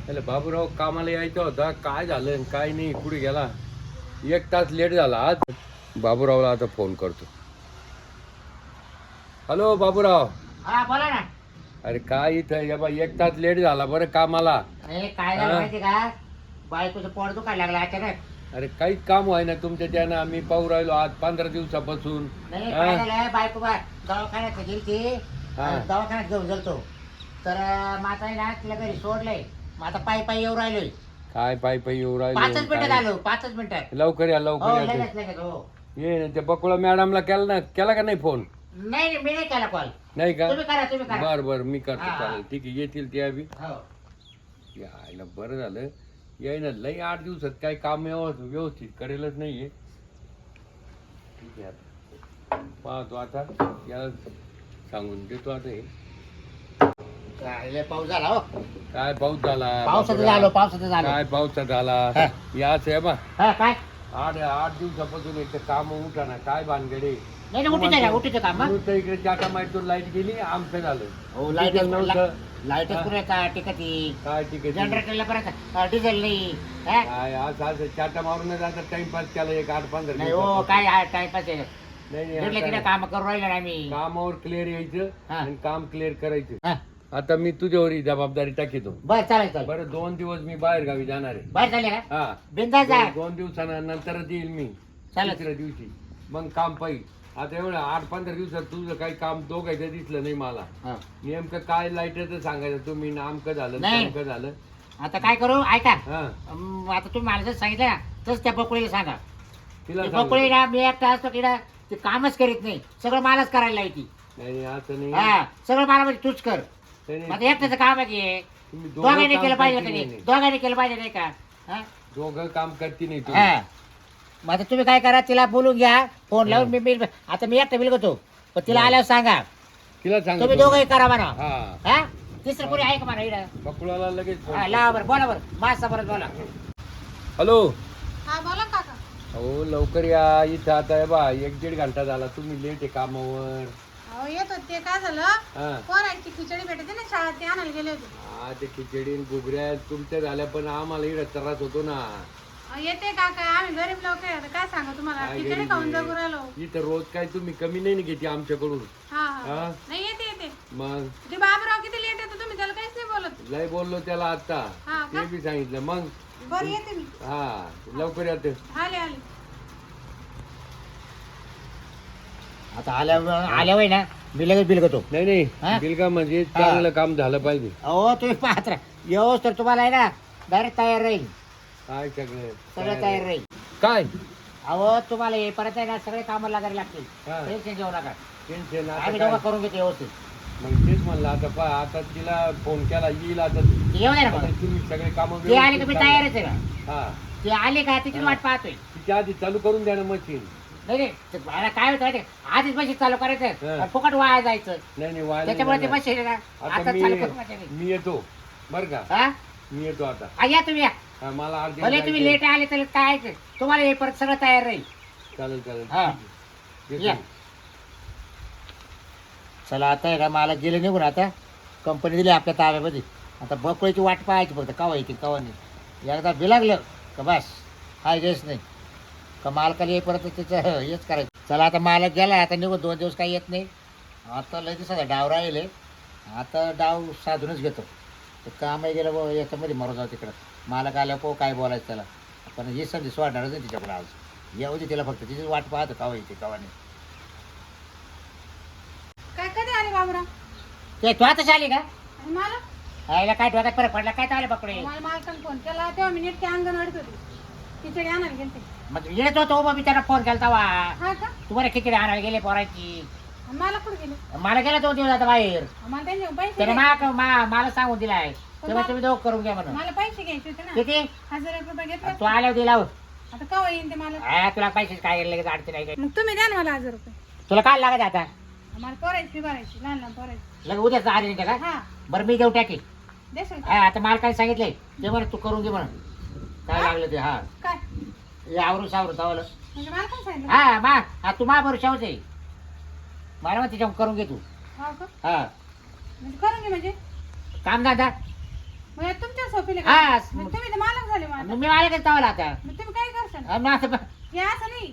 त्याला बाबूराव कामाला यायचा होता, काय झालं आणि काय नाही, कुठे गेला. 1 तास लेट झाला आज. बाबूरावला आता फोन करतो. हॅलो बाबूराव. हा बोला ना. अरे काय इथं या बा 1 तास लेट झाला बरं कामाला. अरे काय झालं हा? माहिती का, बायकोचं पोट दुखायला लागलं अचानक. अरे काहीच काम व्हाय ना तुमच्या त्यानं. आम्ही पाहू राहिलो आज 15 दिवसापासून. नाही हा? काय झालं, बायको दवाखान्यात गेली ती. हा. दवाखान्यात घेऊन गेलतो तर माता आहे ना तिला घरी सोडलंय. मग आता पायी येऊ राहिलोय. काय पायी पायी येऊ 5च राहिलो मिनिटात काय? आलो, 5च मिनिटात. लवकर या हो लवकर या लगेच लगेच. हो ये ना. त्या बकुळा मॅडमला केला का नाही फोन? नाही मी नाही केला कॉल. नाही का? तुम्ही करा. बर बर मी करतो. हा. चालेल ठीक आहे. येतील त्या बी. हो यायला बरं झालं. यायला लई 8 दिवसात काही काम व्यवस्थित करेलच नाहीये. ठीक आहे आता पाहतो. आता याला सांगून देतो. आता हे लय पाऊस झाला हो. काय पाऊस झाला पावसाचं बाबूराव. झालो पावसाचं झालो. काय पावसात झाला. हा. याच आहे बा. हा काय 8 दिवसापासून एक काम उठा ना. काय भानगडे. नाही उठीचं काम. म्हणून तर इकडे चाटा माहिती लाईट गेली. आमचं झालं. हो डिझेल नव्हतं. लाईटच पुऱ्या टिकती. काय ठीक आहे. जनरेटरला परत डिझेल नाही. हा? काय आज चाटा मारून जातात. टाइमपास केला एक 8-15 नाही हो दिवसापासून. काय टाइमपास आहे. नाही तिकडे तिकडे नाही. काम करू राहिलो ना आम्ही. कामावर क्लिअर यायचं हा. आणि काम क्लिअर करायचं. हा. आता मी तुझ्यावर ही जबाबदारी टाकीतो. बरं चालेल. बरं 2 दिवस मी बाहेर गावी जाणार आहे. बरं चालेल का हा. बिंदास जा. 2 दिवसानंतरच येईल मी. चालेल. 3ऱ्या दिवशी मग काम पाहिजे. आता एवढं 8-15 दिवसात तुझं काही काम दोघायचं दिसलं नाही मला. हा. नेमकं काय लाईटचं सांगायचं. तुम्ही नामकं झालं नाही. नामकं झालं. आता काय करू ऐका. हा. आता तुम्ही मला जर सांगितलं ना तसं त्या बकुळीला सांगा. तिला ती सांग. बकुळी ना मी एकटा असतो तिला ते कामच करीत नाही. सगळं मलाच करायला लावती. नाही असं नाही. हा सगळं मला म्हणजे तूच कर. नाही, आता नाही. एकट्याचं काम आहे ते. तुम्ही दोघं दोघांनी काम केलं पाहिजे करती का नाही. नाही? दोघांनी केलं पाहिजे नाही का? हा? दोघं काम करते नाही तुम्ही. हा. मग आता तुम्ही काय करा तिला बोलून घ्या. फोन लावून मी आता मी एकटा बिलगतो पण तिला हा. आल्यावर सांगा तिला सांग. तुम्ही दोघंही करा म्हणा. हा. हा तिसरं कोणी आहे का म्हणा इकडं? बकुळाला लगेच फोन हा कर. लावा बरं बोला बरं माझा बरं बोला. हॅलो. हा बोला काका. हो लवकर या. इथं आता आहे बा 1-1.5 घंटा झाला. तुम्ही लेट आहे कामावर. अहो येत होते काय झालं, हा. पोरांची खिचडी भेटते ना शाळेत, ते आणायला गेले होते. हा ते खिचडी आणि घुगऱ्या तुमच्या झाल्या पण आम्हाला इकडे त्रास होतो ना. अहो, येते काका, आम्ही गरीब लोक आहे, आता काय सांगू तुम्हाला, काय खिचडी गरीब खाऊन आहे? जगू राहिलो. इथं रोज काय तुम्ही कमी नाही ना घेते आमच्याकडून. हा हा हा? नाही येते. मग ते बाबूराव किती लेट येतो, तुम्ही त्याला काहीच नाही बोलत. लय बोललो त्याला आता. हा का? ते बी सांगितलं मग. बरं येते मी. हा लवकर येते. आले. आता आल्यावर ना मी लगेच बिलगतो. नाही हा? नाही बिलका म्हणजे चांगलं काम झालं पाहिजे. अहो तुम्ही पाहत राहा व्यवस्थित तर तुम्हाला आहे ना डायरेक्ट तयार राहील. काय सगळं सगळं तयार राहील. काय अहो तुम्हाला हे परत आहे ना सगळे कामं लागायला लागतील. हा. टेन्शन घेऊ नका. टेन्शन आता आम्ही काय? दोघं करून घेतो व्यवस्थित. मग तेच म्हणलं आता आता तिला फोन केला येईल आता. ते येऊ दे ना आता मग. तुम्ही सगळे काम ते आले का मी तयारच आहे का? हा. ते आले का तिची हा. वाट पाहतोय. तिच्या आधी चालू करून द्या ना मशीन. नाही ते मला काय होतं माहिती आहे? आधीच मशीन चालू करायचं हा. आणि फुकट वाया जायचं. नाही व्हायला त्याच्यामुळे ते नाही मशीन आहे ना आता आता चालू करून टाकायची. मी येतो बर का. हा? मी येतो आता. या तुम्ही या. हा, मला अर्जंट भले तुम्ही जायचंय. लेट आले तर काय आहे ते? तुम्हाला हे परत सगळं तयार राहील. चालेल हा. येतो या. मी. चला आता आहे का मला गेले निघून आता कंपनी दिली आपल्या ताब्यामध्ये. आता बकळीची वाट पाहायची फक्त कवा येते कवा नाही. एकदा बिलागलं का बस हाय गेस नाही का मालकाला येईपर्यंत त्याचं हेच करायचं. चला आता मालक गेला आता निघून 2 दिवस काही येत नाही. आता लय दिवसाचा डाव राहिले. आता डाव साधूनच घेतो. तर कामही गेलं बघ याच्यामध्ये मरू जाऊ तिकडं. मालक आल्या पो काय बोलायचं त्याला. पण हे संधी सोडणारच नाही तिच्याकडे आज. येऊ दे तिला फक्त तिची वाट पाहतो कवा येते कवा नाही. काय कधी आले बाबूराव? ते तू आताच आली का? आणि मला आईला काय डोक्यात फरक पडला काय चाललं पकडे. मला मालकाने फोन केला तेव्हा मी नीट ते अंगणवाडीत होती, खिचडी आणायला गेलते. मग येत होतो मग मी त्याला फोन केला वा हा का? तुम्हाला खिचडी आणायला गेले पोराची. आणि मला कुठे गेले? मला गेला 2 दिवस आता बाहेर. मला त्यांचे पैसे त्याने द्यायचे. मला सांगून दिलाय तेव्हा तुम्ही दोघं करून घ्या म्हणून. मला पैसे घ्यायचे होते ना, किती 1000 रुपये घेतले. तू आल्यावर दिला हो. आता केव्हा येईन ते मला? हा, तुला पैसे काय लगेच अडचण आहे काय? मग तुम्ही द्या ना मला 1000 रुपये. तुला काय लागत आता मला पोरायची फी भरायची, लहान पोरायची. लगेच उद्याच आली नाही का? हा बरं मी देऊ टाकी. देशील का? हा आता मला काय सांगितलंय ते म्हणा तू करून घे म्हणून काय लागलं ते. हा काय हे आवरून सावरून तावलं. म्हणजे मला काय सांगितलं? हा तू मा बरं शावच आहे. मला मग त्याच्यावर करून घे तू. हो का? हा म्हणजे करून घे म्हणजे काम दादा मग यात तुमच्या सोपीले हा, का मग तुम्ही तर मालक झाले मग मग मी मला काय तावला आता मग तुम्ही काय करशाल मग आता हे असं नाही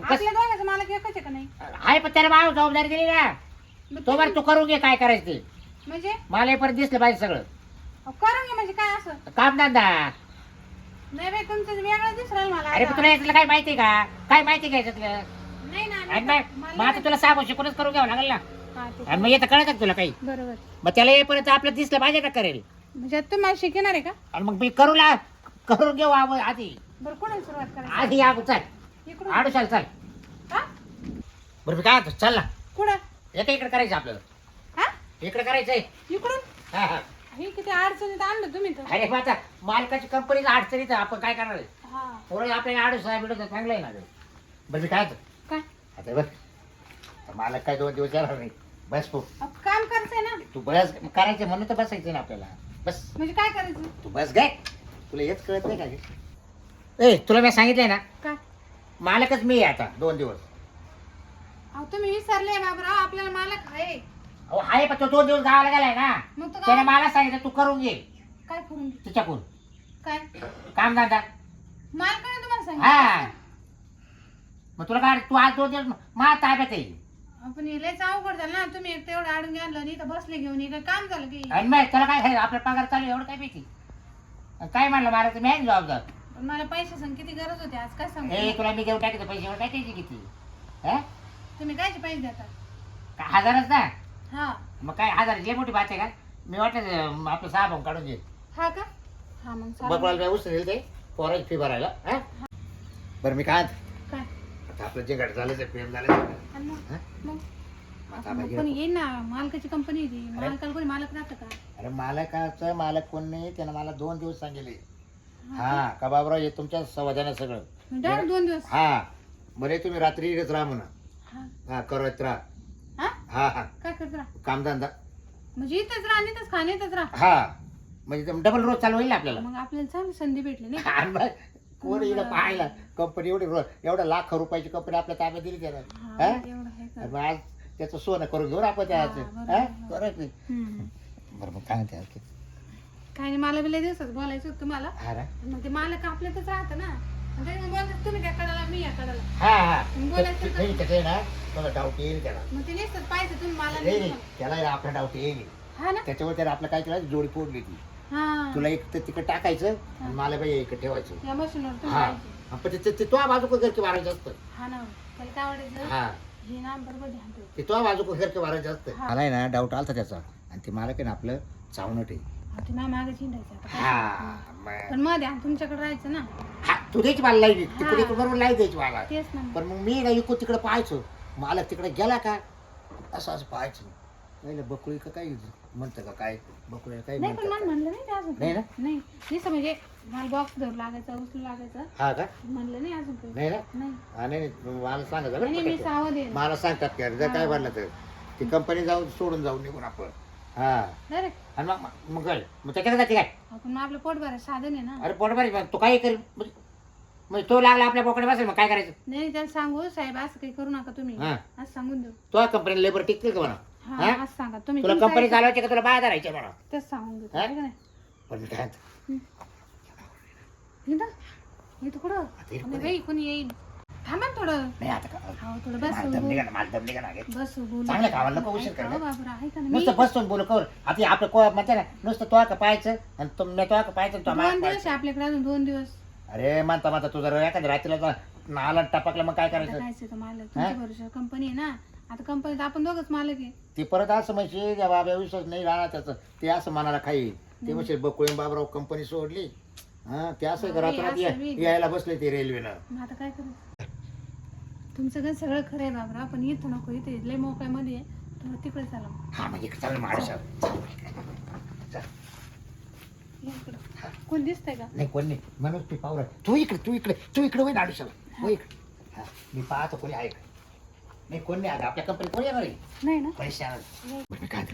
कस आपल्या दोघांचा मालक एकच आहे का नाही आहे पण त्याला मला जबाबदारी दिली ना मग तो बरं तू करून घे काय करायचं ते म्हणजे मला हे परत दिसलं पाहिजे सगळं अहो, करून घे म्हणजे काय असं काम धंदा नाही बाई तुमचं वेगळं दिसू राहिलं मला अरे पण आता. तुला याच्यातलं काय माहिती का काय माहिती का याच्यातलं नाही ना आणि नाही, मग आता तुला सांगू शिकूनच करून घ्यावं लागेल ना हा, ते आणि मग येतं कळत का तुला काही बरोबर मग त्याला येईपर्यंत आपलं दिसलं पाहिजे का करेल म्हणजे आता तुम्ही मला शिकणार आहे का आणि मग मी करून घेऊ आधी बरं कोणाला सुरुवात करायची आधी या चल इकडून आडू चाल चल हा बरं मी काय म्हणतो, चल ना कुठं येतं इकडे करायचं आपल्याला हा इकडे करायचंय इकडून हा हा हे किती अडचणीत आणलं तुम्ही तर अरे माझा मालकाची कंपनीच अडचणीत आहे, आपण काय करणार आहे हा थोडं आपल्याला आडू साहेब चांगलं आहे ना गं. बरं मी काय म्हणतो, काय आता बघ आता मालक काय 2 दिवस येणार नाही बस तू अहो, काम करते ना तू बस करायचं म्हणून तर बसायचं ना आपल्याला बस म्हणजे काय करायचं तू बस गे तुला हेच कळत नाही का गे? ए तुला मी सांगितलंय ना काय मालकच मी आहे आता 2 दिवस अहो तुम्ही विसरले बाबराव आपल्याला मालक आहे अहो आहे पण तो 2 दिवस गावाला गेलाय ना मग तो त्याने काय मला सांगितलं तू करून घे काय करून घे? तिच्याकडून काय काम धंदा मालकाने तुम्हाला हा सांगितलं मग तुला काय तू आज 2 दिवस मला ताब्यात आहे आपण लयच अवघड झालं ना तुम्ही एक तेवढं आडून आणलं आणि इथं बसले घेऊन हे काय काम झालं की आणि मग त्याला काय खायचं आपला पगार चालू आहे, एवढं काय माहिती काय म्हणलं मला तर मी आहे ना जबाबदार पण मला पैसे सांग किती गरज होती आज काय सांगू हे तुला मी देऊ टाकायचं पैसे एवढं टाकायचे किती हा तुम्ही कायचे पैसे देता काय 1000च ना हा मग काय 1000 जे मोठी बात आहे का मी वाटलं आपलं 6 भाऊ काढून दे हा का हा मग चालेल. बघवायला काय उचल ते पोराची फी भरायला हा बरं मी काय काय आता आपलं जे घड झालं ते प्रेम झालं आणि मग हा? मग आता मग आपण कोणी येईल ना मालकाची कंपनी ती मालकाला कोणी मालक राहतं का अरे मालकाचं मालक कोण नाही त्यानं मला 2 दिवस सांगितले हा का बाबराव हे तुमच्या संवादाने सगळं डायरेक्ट 2 दिवस हा बरे तुम्ही रात्री इकडेच राहा म्हणा हा हा करत राहा हा हा हा काय करत राहा कामधंदा म्हणजे इथंच राहा आणि इथंच खाणे इथंच राहा हा म्हणजे डबल रोज चालू होईल ना आपल्याला मग आपल्याला चांगली संधी भेटली नाही का? आणि मग कोण इकडे पाहायला कंपनी एवढी एवढ्या लाख रुपयाची कंपनी आपल्या ताब्यात दिली त्याला हा, हा? एवढं आहे का? आणि मग आज त्याचं सोनं करून घेऊ ना आपण त्याचं बरोबर. हा? करत नाही हम्म. बरं मग काय म्हणते आणखी? काय नाही मला बी लय दिवसात बोलायचं होतं तुम्हाला हा ना? मग ते मालक आपल्यातच राहतं ना आणि ते मग बोलतात तुम्ही त्या कडाला मी या कडाला हा हा मग बोलायचं तर- नाही त्याचं आहे ना तुला डाऊट येईल त्याला मग ते नेसतात पाहिजे तुम्ही मला नाही नाही नाही, त्याला आहे ना आपला डाऊट येईल हा ना त्याच्यावर त्याला आपलं काय केलं जोडी फोडली ती हा तुला एक तर तिकडे टाकायचं आणि मला बाई इकडे ठेवायचं या मशीनवर तुम्ही हा पाहिजे पण ते तो बाजू घरचे मारायचं असतं हा ना त्याला काय आवडायचं हा हे ना बरोबर ध्यान ठेव ते तो बाजू घरचे मारायचं असतं हा. मला आहे ना डाऊट आलता त्याचा आणि ते मला काय ना आपलं चावणट आहे हा, ते माझ्या मागे चिंडायचं आता काय हा सांगू? मग- पण मध्ये तुमच्याकडे राहायचं ना हा, तू द्यायची मला लाईट हा. तिकडे बरोबर लाईट द्यायची मला तेच ना पण मग मी ना इकडून तिकडे पाहायचो मला तिकडे गेला का असं असं पाहायचं नाही बकुळी का काय म्हणतं का काय बकुळीला काय नाही पण म्हणतात मला म्हणलं नाही ते अजून नाही ना? नाही नुसतं म्हणजे मला बॉक्स धरू लागायचा उचलू लागायचं हा का म्हणलं नाही अजून काही. नाही ना नाही हा नाही नाही, मला सांगायचं बरं आणि मी पटकन. सावध आहे मला सांगतात की जर काय म्हणलं तर ती कंपनी जाऊन सोडून जाऊन निघून आपण हा डायरेक्ट आणि मग काय मग त्याच्याकडे जाते काय आपण मग आपलं पोट भरायचं साधन आहे ना अरे पोट बरी मग तो काही करेल म्हणजे तो लागला आपल्या पोकडे बसेल मग काय करायचं नाही त्याला सांगू साहेब असं काही करू नका तुम्ही हा. असं सांगून देऊ तो कंपनी लेबर टिकतील का म्हणा हा हा? असं सांगा तुम्ही तुला तुमचं कंपनी ऐका. चालवायची का तुला बाहेर धरायची म्हणा तेच सांगून देतो हा? आहे का नाही पण मी काय म्हणतो, इथं कुठं आता इथं नाही बाई कोणी येईल थांबा ना थोडं नाही आता का हो थोडं मला दम बस निघा ना, मला दम निघा ना गे. बस बोलू चांगलं कामाला नको उशीर ऐका करायला. हो बाबरा ऐका ना मी नुसतं बसून बोलू कर आता आपलं म्हणते ना नुसतं तो का पाहायचं आणि तुम्ही तो का पाहायचं तो 2 माग दिवस पाहायचं. आहे आपल्याकडे अजून 2 दिवस अरे म्हणता तू जर एखाद्या रात्रीला नाला टपकलं मग काय आता करायचं कायच आहे तो मालक तुमच्या भरोश्यावर कंपनी आहे ना आता कंपनीत आपण दोघंच मालक आहे ती परत असं म्हणजे त्या बाबा विश्वास नाही राहणार त्याचं ते असं मनाला खाईल ते म्हणजे बकुळे बाबराव कंपनी सोडली हा ते असं नाही, रात्रात असं मी- यायला बसले ते रेल्वेनं मग आता काय करायचं तुमचं घर सगळं खरं आहे बाबरा पण इथं नको इथे लय मोकळ्यामध्ये आहे तर तिकडे चला हा म्हणजे चालेल महाराष्ट्रात या इकडं. कोण दिसतंय का नाही कोण नाही म्हणून तू पाहू तू इकडे होईल आयुष्याला हो इकडे हा मी पाहतो कोणी आहे का नाही कोण नाही आता आपल्या कंपनी कोणी येणार आहे नाही ना पैसे आणायला. बरं, मी काय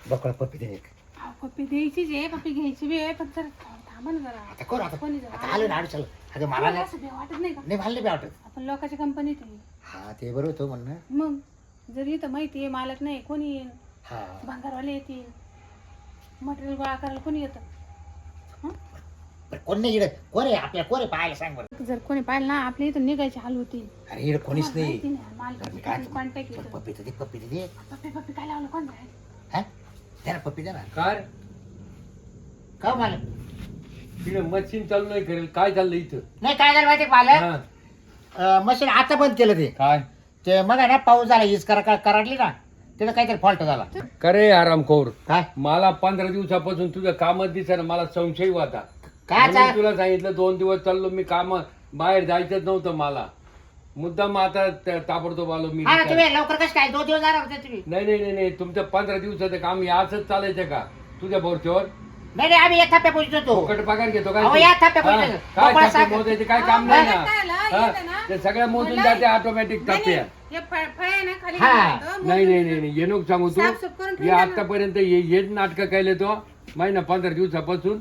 बकळा पप्पी दे एक अहो, पप्पी द्यायचीच आहे पप्पी घ्यायची बी आहे पण जरा थांबा ना जरा आता करू आता कोणी जरा आता आलो ना आयुष्याला अगं मला नाही असं बी वाटत नाही का नाही मला नाही वाटत आपण लोकांच्या कंपनीत आहे हा ते बरोबर होतं म्हणणं मग जर इथं माहिती आहे मालक नाही कोणी येईल हा भांगारवाले येतील मटेरियल गोळा करायला कोणी येतं कोण नाही इकडे कोण आहे आपल्या कोण आहे पाहायला सांग बरं. जर कोणी पाहिलं ना आपल्या इथून निघायची हाल होती. अरे इकडे कोणीच नाही. माहिती नाही, मालकाची काय कॉन्टॅक्ट येतो. पप्पी तर दे पप्पी तर दे. पप्पी पप्पी काय लावलं कोण जाय? हा त्याला पप्पी दे ना. काय का मला तिकडे मशीन चालू नाही करेल काय चाललं इथं? नाही काय झालं माहिती मला हा. मशीन आता बंद केलं ते. काय ते मग आहे ना पाऊस झाला हीच कराडली ना तिथं काहीतरी फॉल्ट झाला. करे आरामखोर काय मला 15 दिवसापासून तुझ्या कामात दिसत मला संशय होता. काय म्हणून तुला सांगितलं 2 दिवस चाललो मी काम बाहेर जायचंच नव्हतं मला. मुद्दाम आता ताबडतोब आलो मी. हा तुम्ही लवकर कसं काय 2 दिवस जाणार होते तुम्ही. नाही तुमचं 15 दिवसाचं काम हे असंच चालायचं का तुझ्या बोरच्यावर? नाही आम्ही एक थप्प्या पोहोचतो तो. फुकट पगार घेतो अहो, या थप्प्या हा, पोहोचतो. काय मोकळा टप्पे सांग. मोजायचे काय काम नाही मला ना. काय आलं, हा, येतं ना. ते सगळ्या मोजून मला- जाते ऑटोमॅटिक टप्पे. हे फळ आहे ना खाली हा. गेलं नाही ये नको सांगू तू. साफसूफ करून हे ठेवलं ना. आतापर्यंत हेच नाटक केले तो महिना 15 दिवसापासून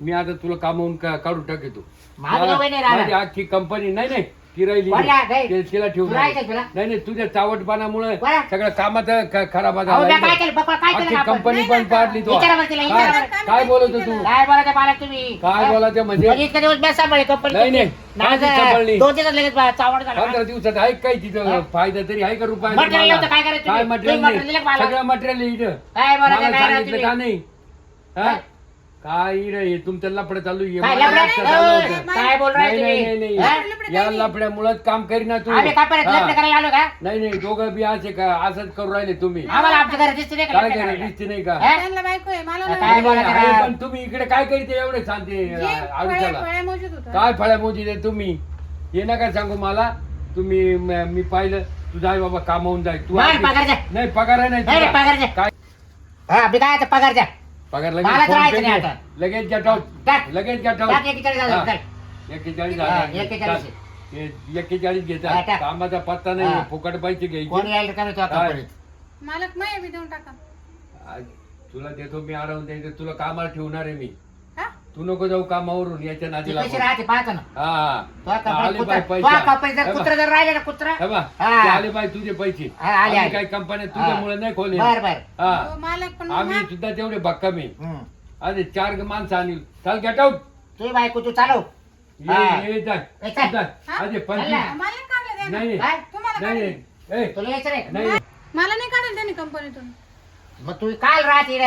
मी आता तुला कामावून काढून टाकतो. माझं वय नाही राहिलं. माझी आखी कंपनी नाही ती राहिली कोणला? नाही. तिला ठेवून तुला ऐकायचं तुला? नाही तुझ्या चावटपणामुळे कोणा? सगळं कामात खराब अहो, मी काय झाला. केलं पप्पा काय आखी केलं आपण? कंपनी पण पाडली तो. विचारा बरं तिला, काय विचारा बरं. काय बोलत होतो तू? काय बोलायचं मला तुम्ही काय बोलायचं म्हणजे? इतके दिवस मी सांभाळले कंपनी. नाही माझी सांभाळली. 2 दिवस लगेच चावड झाला. 15 दिवसात आहे काय तिथं फायदा तरी आहे का रुपये? मटेरियल होतं, काय करायचं काय तुम्ही? मटेरियल तुम्ही नाही मटेरियल मला. सगळं मटेरियल इथं काय बोलायचं मला काय सांगितलं का तुम्ही? नाही हा? काय रे तुमचं लफडं चालू आहे. काय मला लफडं? लक्षात आलं होतं. काय बोल राहिले नाही तुम्ही? नाही हा? या लफड्यामुळेच काम करीना तू. आम्ही काय परत लग्न हा. करायला आलो का? नाही दोघं बी असे का असंच करू राहिले तुम्ही. आम्हाला आमच्या घरी दिसते नाही का काय लग्न करे करायला? दिसते नाही का? हा? त्यांना बायको आहे मला काय नाही. बोलायचं आहे, का? पण तुम्ही इकडे काय करीते एवढे सांगते आयुष्याला? फळे मोजत होतं. काय फळ्या मोजी दे तुम्ही हे नका सांगू मला. तुम्ही मी पाहिलं तू जाय बाबा कामावून जाय तू. बरं, पगार द्या. नाही पगार आहे नाही, नाही नाही, पगार द्या. काय हा मी काय आता पगार द्या. पगार मला लगेच तर फोन राहायचं पे नाही दे. आता. लगेच get out. टाक. लगेच get out. टाक 41,000 हा. टाक. 41 हा, हजार. 41. हे 41 हा, घेतात टाक. कामाचा पत्ता हा. नाही फुकट पैसे कोण घ्यायचे. यायला का नाही तो काय? कंपनीत? मालक माय बी देऊन टाका. आज तुला देतो मी अडवून द्यायचं तुला कामाला ठेवणार आहे मी. हा? तू नको जाऊ कामावरून याच्या ती नादीला कशी लागू. राहते पाहतो ना. हा तो कंपनीत आले कुत्रा- बाय तो पैसा कंपनीत जर हे बघ. कुत्रा जर राहिले ना कुत्रा. हे बघ, हा. ते आले बाय तुझे पैसे हा, आले, आम्ही आले. काही कंपन्या तुझ्यामुळे नाही खोले. बर बर. हा हो, मालक पण आम्ही सुद्धा तेवढे भक्कम आहे. हम्म. अरे 4 माणसं आणली चाल गेट आउट. तुझी बायको तू चालव. हा. ये जाय ए, चल. जाय. हा? अरे चल ना. 25 मालक काढलं द्या ना. नाही काय? तुम्हाला नाही काढलं. नाही ए, तुला यायचं रे नाही मला नाही काढेल त्यांनी कंपनीतून. मग तू काल राहते रे.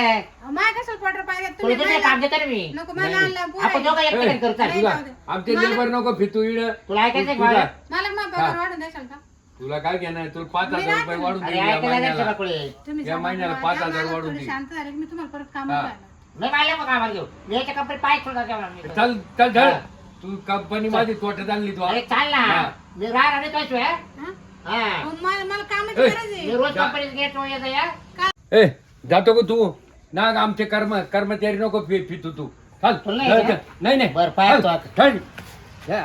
माय कसं क्वार्टर पाहिजे तुला तुम्ही दुसरं काम देतो ना मी. नको मला नाही. आणलं बोलायचं. आपण दोघं एकटे करू चाल. नाही, तुला जाऊ दे. आमचे मला- लेबर नको फितू इड. तुला ऐकायचं तुला का? मालक मग पगार वाढून द्याल का? तुला काय घेणार तुला 5,000 मी रुपये वाढून अरे देईल या ऐकायला नाही महिन्याला. सगळं कुळे. तुम्ही या सांगा महिन्याला मला, 5,000 मला वाढून थोडी दे. शांत झाले की मी तुम्हाला परत काम हा. करणार. नाही मला मग कामाला घेऊ. मी याच्या कंपनीत पाय सोडा जेवणार मी. चल चल धड हा. तू कंपनी माझी तोट्यात आणली तू. अरे चाल ना. हा. मी राहणार नाही तो शिवाय. हा? हा. अहो, मला कामाची ए. गरज आहे. मी रोज कंपनीत गेट येतो या. ए जातो का तू ना आमचे कर्मचारी नको फितू तू. चल तुला धड, नाही धड. नाही बरं, पाहतो चल, आता. धड. या.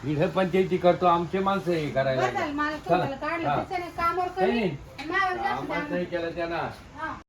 इथं पंचायती करतो आमचे माणसं हे करायला बरं झालं, मला चला. तुम्हाला काढलं हा. त्याच्याने कामावर नाही, कमी नाही. आणि माझ्यावर जास्त कामच ध्यान. नाही केलं त्यांना हा.